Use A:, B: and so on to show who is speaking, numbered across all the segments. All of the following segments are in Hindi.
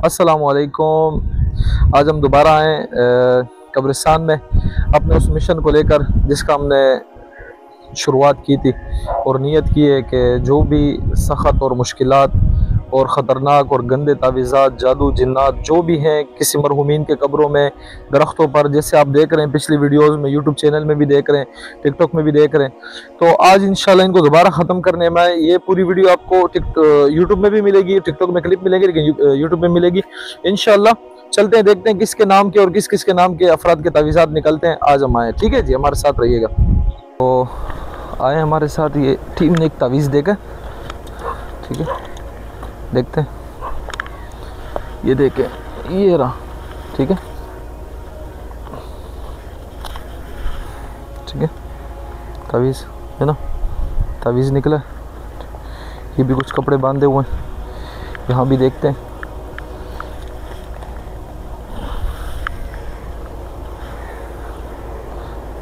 A: अस्सलामुअलैकुम। आज हम दोबारा आए कब्रिस्तान में अपने उस मिशन को लेकर जिसका हमने शुरुआत की थी और नीयत की है कि जो भी सख्त और मुश्किलात और ख़तरनाक और गंदे तावीज़ात, जादू, जिन्नात जो भी हैं किसी मरहूमीन के कब्रों में, दरख्तों पर, जैसे आप देख रहे हैं पिछली वीडियोस में, यूट्यूब चैनल में भी देख रहे हैं, टिकटॉक में भी देख रहे हैं, तो आज इंशाल्लाह इनको दोबारा ख़त्म करने में ये पूरी वीडियो आपको यूट्यूब में भी मिलेगी, टिकटॉक में क्लिप मिलेगी, लेकिन यूट्यूब में मिलेगी इंशाल्लाह। चलते हैं, देखते हैं किसके नाम के और किस किस के नाम के अफराद के तावीज़ात निकलते हैं। आज हम आए, ठीक है जी, हमारे साथ रहिएगा। तो आए हमारे साथ, ये टीम ने एक तावीज़ देकर, ठीक है, देखते हैं। ये देखें, ये रहा, ठीक है, ठीक है, तावीज़ है ना, तावीज़ निकला। ये भी कुछ कपड़े बांधे हुए हैं, यहाँ भी देखते हैं।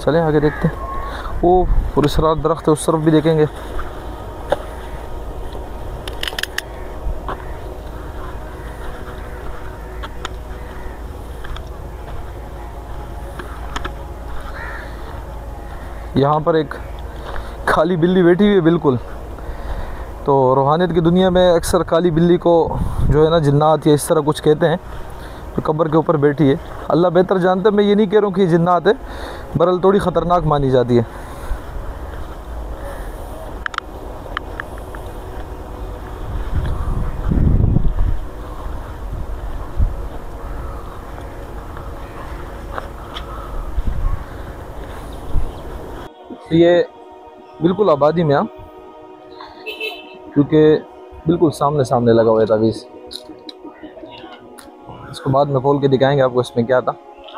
A: चलें आगे देखते हैं। वो पुरस्कार दरख्त है, उस तरफ भी देखेंगे। यहाँ पर एक काली बिल्ली बैठी हुई है, बिल्कुल। तो रूहानियत की दुनिया में अक्सर काली बिल्ली को जो है ना जिन्नात या इस तरह कुछ कहते हैं, तो कब्र के ऊपर बैठी है। अल्लाह बेहतर जानते हैं, मैं ये नहीं कह रहा हूँ कि जिन्नात है, बरल थोड़ी ख़तरनाक मानी जाती है। ये बिल्कुल आबादी में, क्योंकि बिल्कुल सामने सामने लगा हुआ है तावीज़। इसको बाद में खोल के दिखाएंगे आपको इसमें क्या था,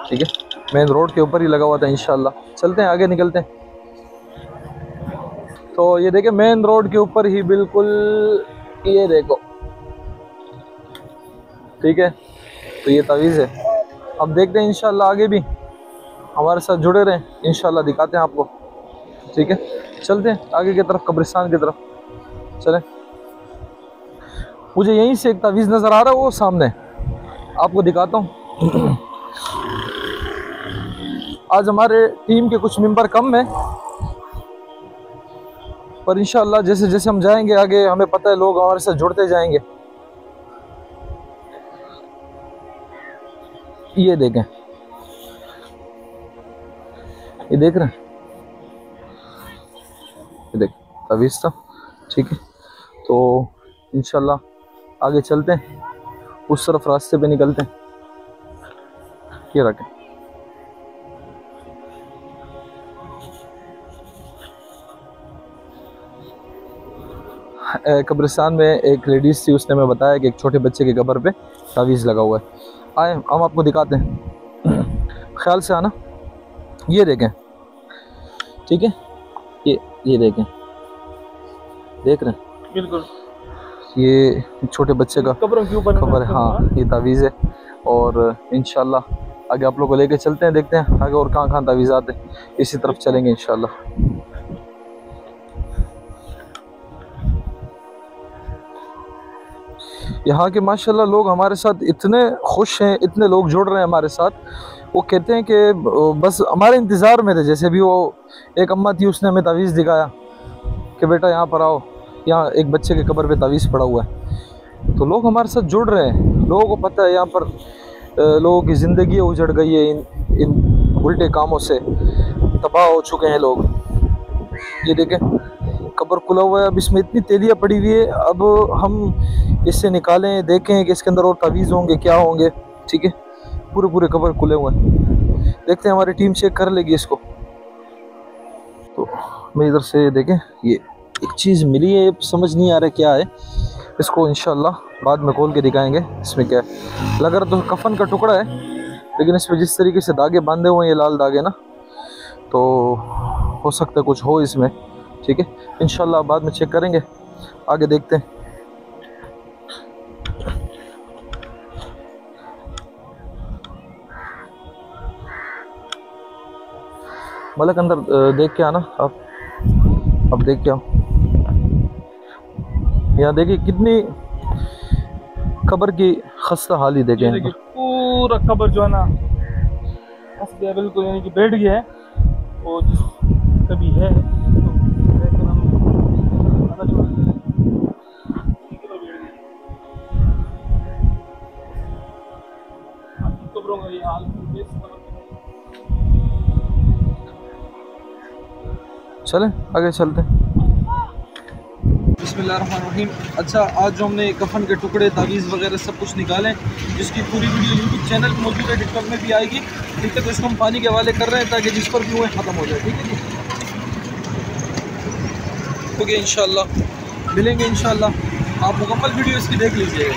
A: ठीक है। मेन रोड के ऊपर ही लगा हुआ था इंशाल्लाह। चलते हैं आगे, निकलते हैं। तो ये देखें, मेन रोड के ऊपर ही बिल्कुल, ये देखो, ठीक है। तो ये तावीज़ है। अब देखते हैं इंशाल्लाह, आगे भी हमारे साथ जुड़े रहें, इंशाल्लाह दिखाते हैं आपको, ठीक है। चलते हैं आगे की तरफ, कब्रिस्तान की तरफ चलें। मुझे यहीं से एक तावीज़ नज़र आ रहा है, वो सामने आपको दिखाता हूँ। आज हमारे टीम के कुछ मेंबर कम हैं, पर इंशाल्लाह जैसे जैसे हम जाएंगे आगे, हमें पता है लोग हमारे साथ जुड़ते जाएंगे। ये देखें, ये देख रहे हैं, ये देख तावीज़ था, ठीक है। तो इंशाल्लाह आगे चलते हैं, उस तरफ रास्ते पे निकलते हैं। ये रखें, कब्रिस्तान में एक लेडीज़ थी, उसने हमें बताया कि एक छोटे बच्चे के कब्र पे तावीज़ लगा हुआ है। आए हम आपको दिखाते हैं, ख्याल से आना। ये देखें, ठीक है, ये देखें, देख रहे हैं, बिल्कुल ये छोटे बच्चे का कब्रों के ऊपर कब्र है। हाँ, ये तावीज़ है। और इंशाल्लाह आगे आप लोग को लेके चलते हैं, देखते हैं आगे और कहाँ कहाँ तावीज़ात है। इसी तरफ चलेंगे इंशाल्लाह। यहाँ के माशाल्लाह लोग हमारे साथ इतने खुश हैं, इतने लोग जुड़ रहे हैं हमारे साथ। वो कहते हैं कि बस हमारे इंतज़ार में थे। जैसे भी वो एक अम्मा थी, उसने हमें तावीज़ दिखाया कि बेटा यहाँ पर आओ, यहाँ एक बच्चे के कब्र पे तावीज़ पड़ा हुआ है। तो लोग हमारे साथ जुड़ रहे हैं। लोगों को पता है यहाँ पर लोगों की ज़िंदगी उजड़ गई है, इन उल्टे कामों से तबाह हो चुके हैं लोग। ये देखें, कब्र खुला हुआ है, अब इसमें इतनी तेलियाँ पड़ी हुई है। अब हम इससे निकालें, देखें कि इसके अंदर और तावीज़ होंगे, क्या होंगे, ठीक है। पूरे पूरे कब्र खुले हुए हैं, देखते हैं हमारी टीम चेक कर लेगी इसको। तो मैं इधर से देखें, ये एक चीज़ मिली है, समझ नहीं आ रहा क्या है। इसको इंशाल्लाह बाद में खोल के दिखाएंगे इसमें क्या है। लग रहा तो कफन का टुकड़ा है, लेकिन इसमें जिस तरीके से धागे बांधे हुए हैं, ये लाल धागे ना, तो हो सकता है कुछ हो इसमें, ठीक है। इंशाल्लाह बाद में चेक करेंगे, आगे देखते हैं। मलक अंदर देख के आना आप, अब देख के आओ। यहाँ देखिए कितनी कब्र की खस्ता हाल ही देखें।
B: देखिए पूरा कब्र जो है ना फंस गया बिल्कुल, यानी कि बैठ गया है। और जिस कभी है तो देखकर हम पता चला कब्रों का ये हाल।
A: चलें आगे चलते हैं। बिस्मिल्लाहिर्रहमानिर्रहीम। अच्छा, आज जो हमने कफन के टुकड़े, तावीज़ वगैरह सब कुछ निकाले, जिसकी पूरी वीडियो यूट्यूब चैनल पर मौजूद है, टिकटॉक में भी आएगी। ठीक है, तो इसको हम पानी के हवाले कर रहे हैं ताकि जिस पर भी वो ख़त्म हो जाए। ठीक है जी, ओके, इंशाल्लाह मिलेंगे इंशाल्लाह। आप मुकम्मल वीडियो इसकी देख लीजिएगा।